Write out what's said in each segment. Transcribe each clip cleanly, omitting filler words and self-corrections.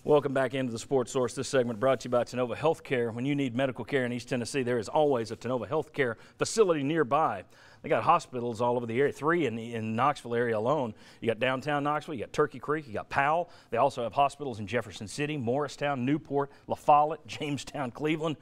Welcome back into the Sports Source. This segment brought to you by Tennova Healthcare. When you need medical care in East Tennessee, there is always a Tennova Healthcare facility nearby. They got hospitals all over the area, 3 in Knoxville area alone. You got downtown Knoxville, you got Turkey Creek, you got Powell. They also have hospitals in Jefferson City, Morristown, Newport, La Follette, Jamestown, Cleveland.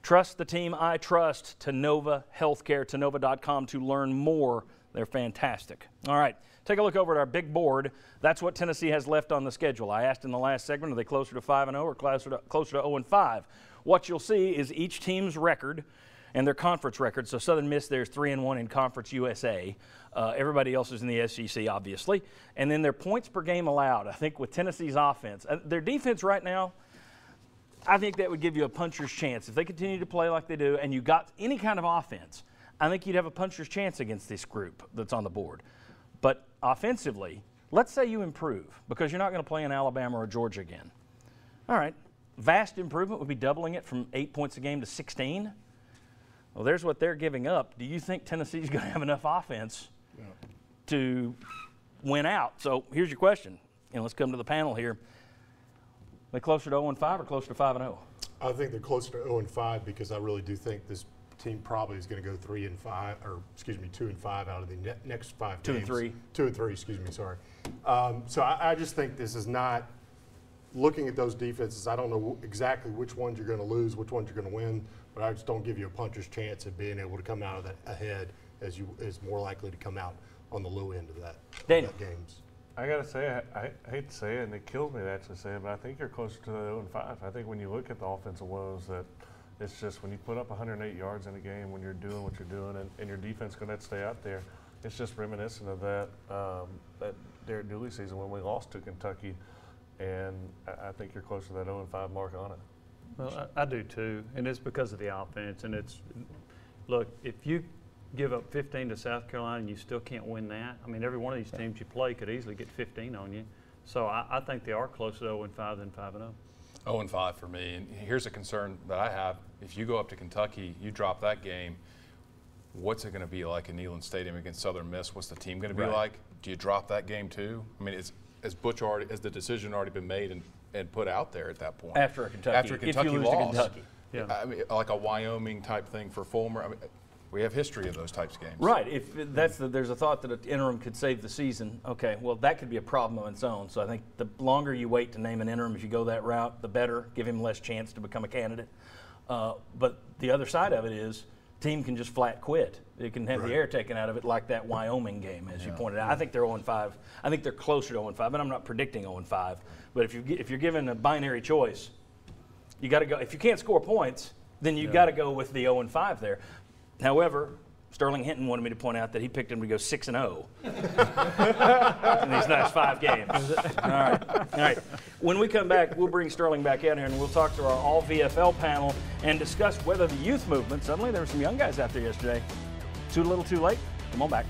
Trust the team I trust, Tennova Healthcare, Tennova.com to learn more. They're fantastic. All right, take a look over at our big board. That's what Tennessee has left on the schedule. I asked in the last segment, are they closer to 5-0 or closer to 0-5? What you'll see is each team's record and their conference record. So Southern Miss, there's 3-1 in Conference USA. Everybody else is in the SEC, obviously. And then their points per game allowed. I think with Tennessee's offense, their defense right now, I think that would give you a puncher's chance. If they continue to play like they do and you got any kind of offense, I think you'd have a puncher's chance against this group that's on the board. But offensively, let's say you improve because you're not going to play in Alabama or Georgia again. All right, vast improvement would be doubling it from 8 points a game to 16. Well, there's what they're giving up. Do you think Tennessee's going to have enough offense to win out? So here's your question, and let's come to the panel here. Are they closer to 0-5 or closer to 5-0? I think they're closer to 0-5 because I really do think this team probably is going to go 3-5, or excuse me, 2-5 out of the next 5 games. 2-3. 2-3, excuse me, sorry. So I just think this is not, looking at those defenses, I don't know exactly which ones you're going to lose, which ones you're going to win, but I just don't give you a puncher's chance of being able to come out of that ahead as you is more likely to come out on the low end of that, games. I got to say, I hate to say it, and it kills me to actually say it, but I think you're closer to the 0-5. I think when you look at the offensive woes, that it's just when you put up 108 yards in a game, when you're doing what you're doing, and your defense going to stay out there, it's just reminiscent of that Derek Dooley season when we lost to Kentucky, and I think you're closer to that 0-5 mark on it. Well, I do too, and it's because of the offense. And it's, look, if you give up 15 to South Carolina and you still can't win that, I mean, every one of these teams you play could easily get 15 on you. So I think they are closer to 0-5 than 5-0. 0-5 for me. And here's a concern that I have. If you go up to Kentucky, you drop that game, what's it going to be like in Neyland Stadium against Southern Miss? What's the team going to be like? Do you drop that game too? I mean, has the decision already been made and put out there at that point? After a Kentucky if you lose loss. To Kentucky. Yeah. I mean, like a Wyoming type thing for Fulmer. I mean, we have history of those types of games. Right. If there's a thought that an interim could save the season, okay, well, that could be a problem on its own. So I think the longer you wait to name an interim, if you go that route, the better. Give him less chance to become a candidate. But the other side of it is team can just flat quit. It can have the air taken out of it like that Wyoming game, as you pointed out. I think they're 0-5. I think they're closer to 0-5, but I'm not predicting 0-5. But if you're given a binary choice, you got to go. If you can't score points, then you got to go with the 0-5 there. However, Sterling Hinton wanted me to point out that he picked him to go 6-0 in these next 5 games. All right. When we come back, we'll bring Sterling back out here and we'll talk to our all-VFL panel and discuss whether the youth movement, suddenly there were some young guys out there yesterday, too little too late. Come on back.